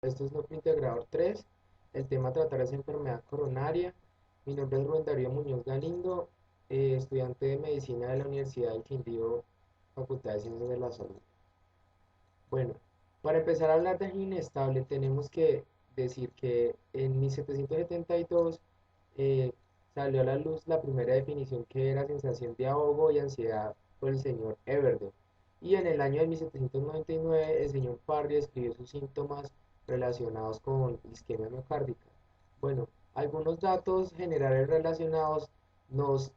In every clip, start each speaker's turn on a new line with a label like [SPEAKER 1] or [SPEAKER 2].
[SPEAKER 1] Esto es Núcleo Integrador 3. El tema a tratar es enfermedad coronaria. Mi nombre es Rubén Darío Muñoz Galindo, estudiante de Medicina de la Universidad del Quindío, Facultad de Ciencias de la Salud. Bueno, para empezar a hablar de angina inestable, tenemos que decir que en 1772 eh, salió a la luz la primera definición que era sensación de ahogo y ansiedad por el señor Everton. Y en el año de 1799 el señor Parry escribió sus síntomas relacionados con isquemia miocárdica. Bueno, algunos datos generales relacionados nos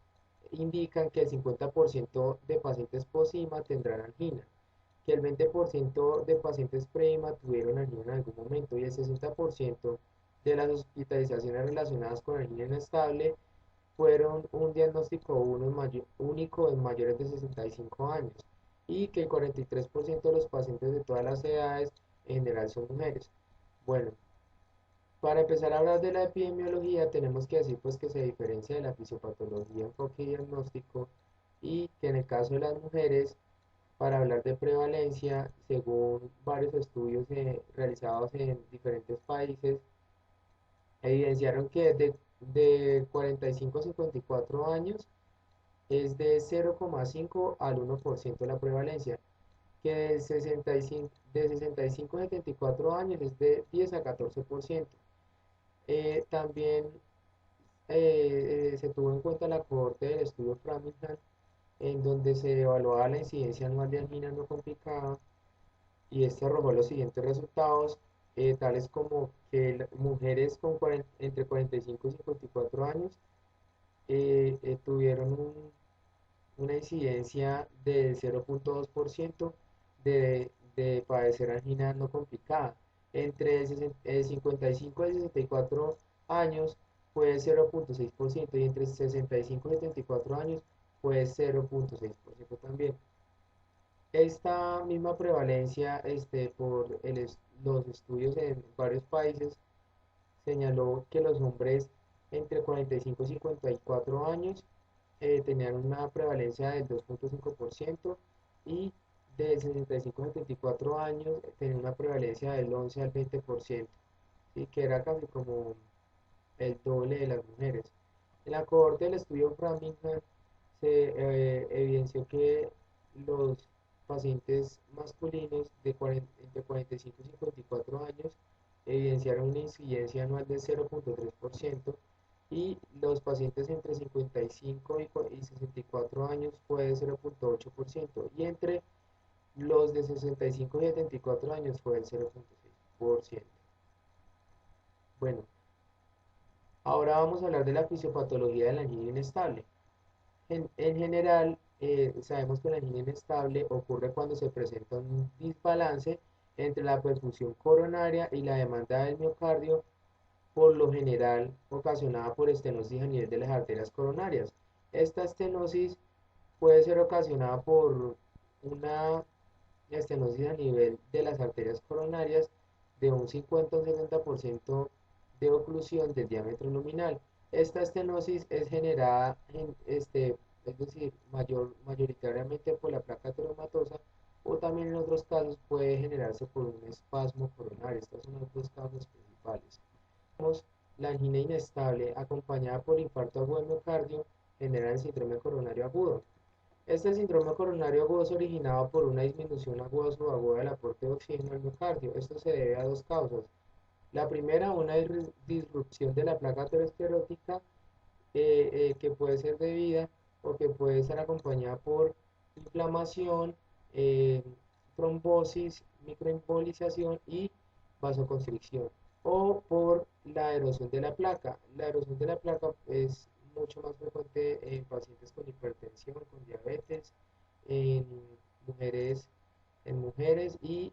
[SPEAKER 1] indican que el 50% de pacientes post-IMA tendrán angina, que el 20% de pacientes pre-IMA tuvieron angina en algún momento y el 60% de las hospitalizaciones relacionadas con angina inestable fueron un diagnóstico único en mayores de 65 años y que el 43% de los pacientes de todas las edades en general son mujeres. Bueno, para empezar a hablar de la epidemiología tenemos que decir pues que se diferencia de la fisiopatología, enfoque diagnóstico y que en el caso de las mujeres para hablar de prevalencia, según varios estudios realizados en diferentes países, evidenciaron que de 45 a 54 años es de 0,5 al 1% la prevalencia, que de 65 a 74 años es de 10 a 14%. También se tuvo en cuenta la cohorte del estudio Framingham, en donde se evaluaba la incidencia anual de angina no complicada y este arrojó los siguientes resultados, tales como que mujeres con entre 45 y 54 años tuvieron una incidencia de 0,2% de padecer angina no complicada. Entre 55 y 64 años fue 0,6% y entre 65 y 74 años fue 0,6% también. Esta misma prevalencia por los estudios en varios países señaló que los hombres entre 45 y 54 años tenían una prevalencia del 2,5% y de 65 a 74 años tenían una prevalencia del 11 al 20%, ¿sí? Que era casi como el doble de las mujeres. En la cohorte del estudio Framingham se evidenció que los pacientes masculinos entre 45 y 54 años evidenciaron una incidencia anual de 0,3% y los pacientes entre 55 y 64 años fue de 0,8% y entre los de 65 y 74 años fue del 0,6%. Bueno, ahora vamos a hablar de la fisiopatología de la angina inestable. En general, sabemos que la angina inestable ocurre cuando se presenta un desbalance entre la perfusión coronaria y la demanda del miocardio, por lo general ocasionada por estenosis a nivel de las arterias coronarias. Esta estenosis puede ser ocasionada por una estenosis a nivel de las arterias coronarias de un 50 a un 70% de oclusión del diámetro luminal. Esta estenosis es generada, es decir, mayoritariamente por la placa ateromatosa o también en otros casos puede generarse por un espasmo coronario. Estos son los dos casos principales. La angina inestable acompañada por infarto agudo de miocardio genera el síndrome coronario agudo. Este síndrome coronario agudo es originado por una disminución aguda o subaguda del aporte de oxígeno al miocardio. Esto se debe a dos causas. La primera, una disrupción de la placa aterosclerótica que puede ser debida o que puede estar acompañada por inflamación, eh, trombosis, microembolización y vasoconstricción, o por la erosión de la placa. La erosión de la placa es mucho más frecuente en pacientes con hipertensión, con diabetes, en mujeres, en mujeres y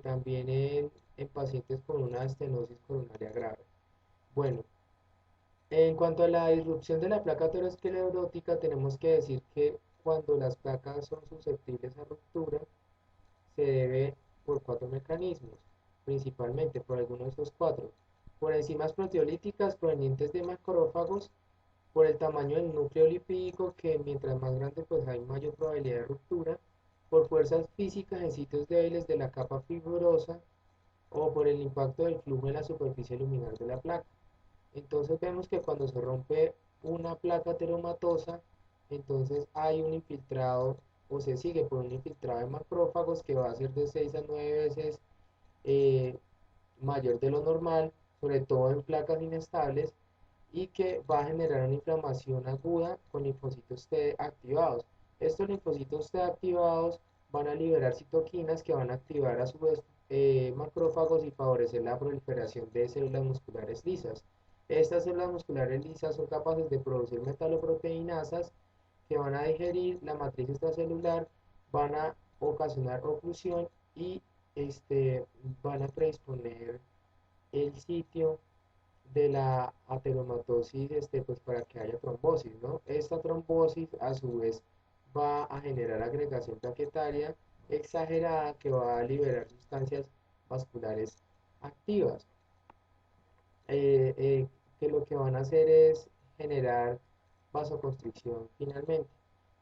[SPEAKER 1] también en pacientes con una estenosis coronaria grave. Bueno, en cuanto a la disrupción de la placa aterosclerótica, tenemos que decir que cuando las placas son susceptibles a ruptura, se debe por cuatro mecanismos, principalmente por alguno de estos cuatro. Por enzimas proteolíticas provenientes de macrófagos, por el tamaño del núcleo lipídico, que mientras más grande pues hay mayor probabilidad de ruptura, por fuerzas físicas en sitios débiles de la capa fibrosa, o por el impacto del flujo en la superficie luminar de la placa. Entonces vemos que cuando se rompe una placa teromatosa, entonces hay un infiltrado o se sigue por un infiltrado de macrófagos que va a ser de 6 a 9 veces eh, mayor de lo normal, sobre todo en placas inestables, y que va a generar una inflamación aguda con linfocitos T activados. Estos linfocitos T activados van a liberar citoquinas que van a activar a su vez macrófagos y favorecer la proliferación de células musculares lisas. Estas células musculares lisas son capaces de producir metaloproteinasas que van a digerir la matriz extracelular, van a ocasionar oclusión y van a predisponer el sitio de la ateromatosis pues para que haya trombosis, ¿no? Esta trombosis a su vez va a generar agregación plaquetaria exagerada que va a liberar sustancias vasculares activas, eh, eh, que lo que van a hacer es generar vasoconstricción finalmente.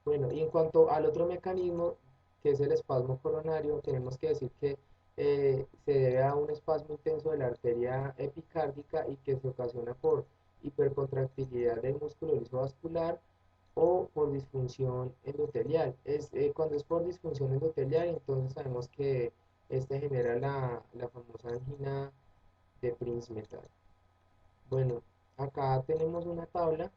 [SPEAKER 1] Bueno, y en cuanto al otro mecanismo, que es el espasmo coronario, tenemos que decir que se debe a un espasmo intenso de la arteria epicárdica y que se ocasiona por hipercontractilidad del músculo liso vascular o por disfunción endotelial. Cuando es por disfunción endotelial, entonces sabemos que este genera la famosa angina de Prinzmetal. Bueno, acá tenemos una tabla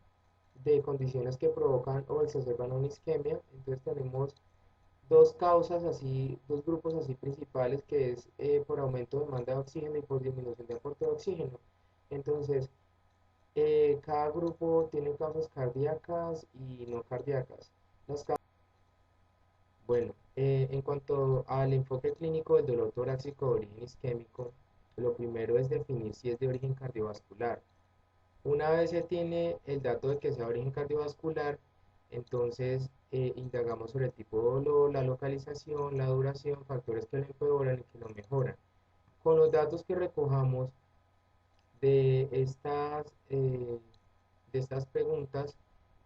[SPEAKER 1] de condiciones que provocan o exacerban una isquemia. Entonces tenemos dos causas así, dos grupos así principales que es por aumento de demanda de oxígeno y por disminución de aporte de oxígeno. Entonces, cada grupo tiene causas cardíacas y no cardíacas. Bueno, en cuanto al enfoque clínico del dolor torácico de origen isquémico, lo primero es definir si es de origen cardiovascular. Una vez se tiene el dato de que sea de origen cardiovascular, entonces indagamos sobre el tipo de dolor, la localización, la duración, factores que lo empeoran y que lo mejoran. Con los datos que recojamos de estas preguntas,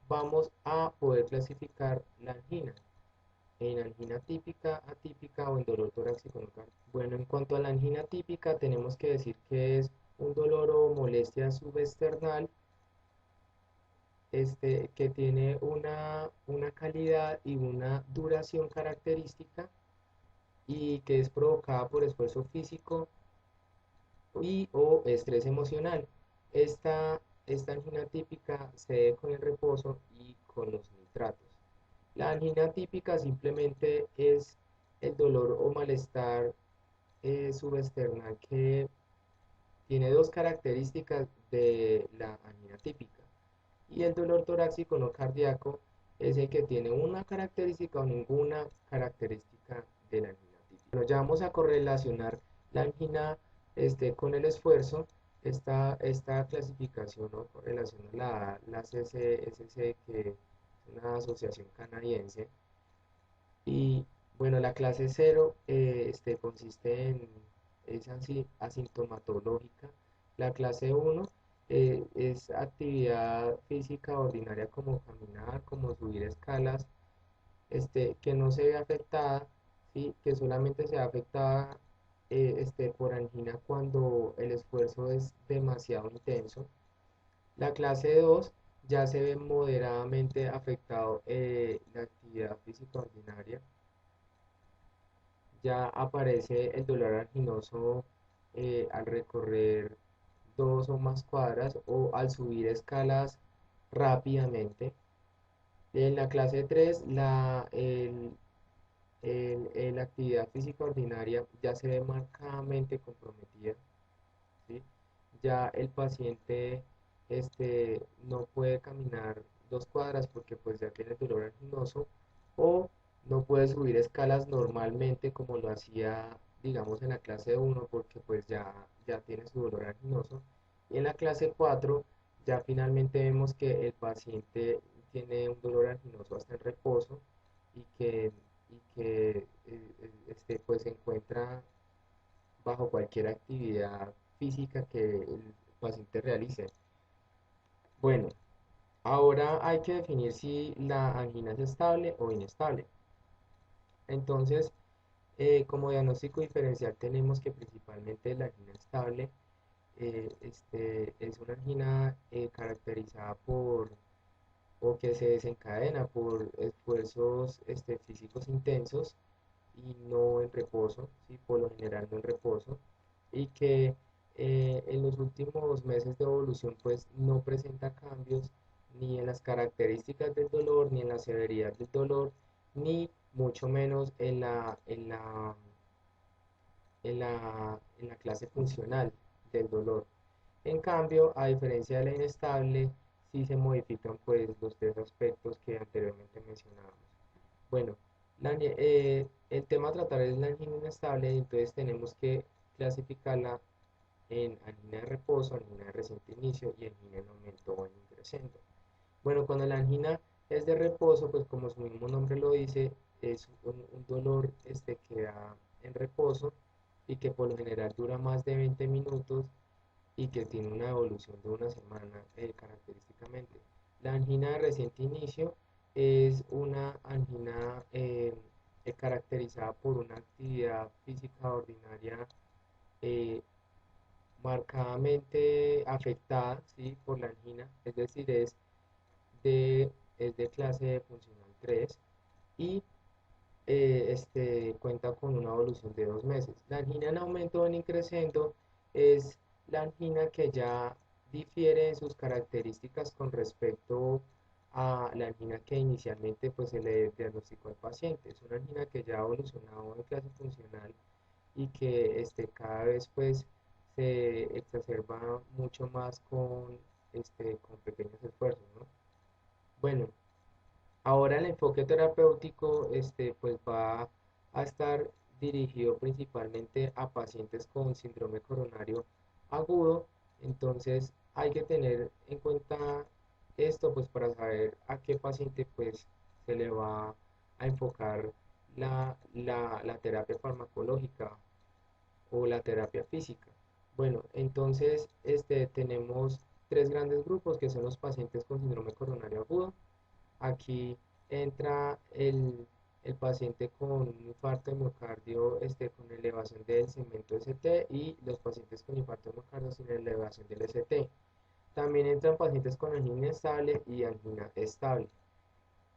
[SPEAKER 1] vamos a poder clasificar la angina en angina típica, atípica o en dolor torácico no cardíaco. Bueno, en cuanto a la angina típica, tenemos que decir que es un dolor o molestia subesternal que tiene una calidad y una duración característica y que es provocada por esfuerzo físico y o estrés emocional. Esta angina típica se debe con el reposo y con los nitratos. La angina típica simplemente es el dolor o malestar subesternal que tiene dos características de la angina típica. Y el dolor torácico no cardíaco es el que tiene una característica o ninguna característica de la angina típica. Bueno, ya vamos a correlacionar la angina con el esfuerzo. Esta clasificación o correlación la CCSC, que es una asociación canadiense. Y bueno, la clase cero consiste es asintomatológica. La clase uno es actividad física ordinaria como caminar, como subir escalas, que no se ve afectada, ¿sí? Que solamente se ve afectada por angina cuando el esfuerzo es demasiado intenso. La clase 2 ya se ve moderadamente afectado la actividad física ordinaria. Ya aparece el dolor anginoso al recorrer dos o más cuadras o al subir escalas rápidamente. En la clase 3 la actividad física ordinaria ya se ve marcadamente comprometida, ¿sí? Ya el paciente no puede caminar dos cuadras porque pues ya tiene dolor anginoso o no puede subir escalas normalmente como lo hacía, digamos, en la clase uno porque pues ya tiene su dolor anginoso. Y en la clase 4 ya finalmente vemos que el paciente tiene un dolor anginoso hasta el reposo y que pues se encuentra bajo cualquier actividad física que el paciente realice. Bueno, ahora hay que definir si la angina es estable o inestable. Entonces, Como diagnóstico diferencial tenemos que principalmente la angina estable es una angina caracterizada por o que se desencadena por esfuerzos físicos intensos y no en reposo, ¿sí? Por lo general no en reposo, y que en los últimos meses de evolución pues no presenta cambios ni en las características del dolor, ni en la severidad del dolor, ni mucho menos en la clase funcional del dolor. En cambio, a diferencia de la inestable, sí se modifican pues los tres aspectos que anteriormente mencionábamos. Bueno, el tema a tratar es la angina inestable, y entonces tenemos que clasificarla en angina de reposo, angina de reciente inicio y angina en aumento o en increciendo. Bueno, cuando la angina es de reposo, pues como su mismo nombre lo dice, es un dolor que da en reposo y que por lo general dura más de 20 minutos y que tiene una evolución de una semana característicamente. La angina de reciente inicio es una angina caracterizada por una actividad física ordinaria eh, marcadamente afectada, ¿sí? Por la angina, es decir, de, es de clase funcional 3 y cuenta con una evolución de 2 meses. La angina en aumento o en increciendo es la angina que ya difiere en sus características con respecto a la angina que inicialmente pues, se le diagnosticó al paciente. Es una angina que ya ha evolucionado en clase funcional y que cada vez pues se exacerba mucho más con pequeños esfuerzos, ¿no? Bueno, ahora el enfoque terapéutico pues va a estar dirigido principalmente a pacientes con síndrome coronario agudo, entonces hay que tener en cuenta esto pues para saber a qué paciente pues se le va a enfocar la terapia farmacológica o la terapia física. Bueno, entonces tenemos tres grandes grupos que son los pacientes con síndrome coronario agudo. Aquí entra el paciente con un infarto de miocardio con elevación del segmento ST y los pacientes con infarto de miocardio sin elevación del ST. También entran pacientes con angina estable y angina estable.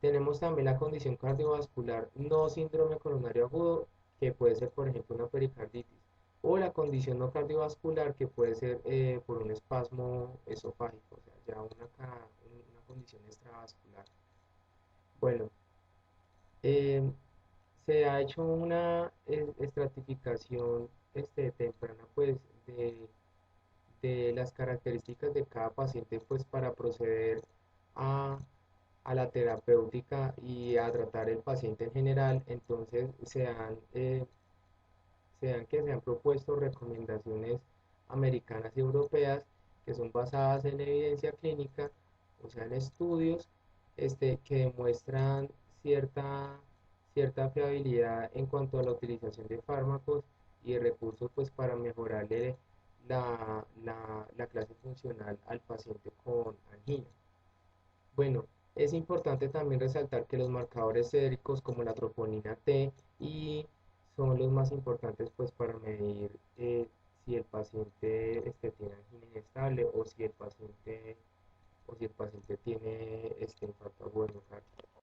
[SPEAKER 1] Tenemos también la condición cardiovascular no síndrome coronario agudo, que puede ser, por ejemplo, una pericarditis, o la condición no cardiovascular, que puede ser por un espasmo esofágico, o sea, ya una condición extravascular. Bueno, eh, se ha hecho una estratificación temprana pues de las características de cada paciente pues para proceder a, a la terapéutica y a tratar el paciente en general. Entonces se han propuesto recomendaciones americanas y europeas que son basadas en evidencia clínica, o sea, en estudios que demuestran cierta, cierta fiabilidad en cuanto a la utilización de fármacos y de recursos pues, para mejorarle la clase funcional al paciente con angina. Bueno, es importante también resaltar que los marcadores séricos como la troponina T y son los más importantes pues para medir si el paciente tiene angina inestable o si el paciente tiene infarto agudo de miocardio.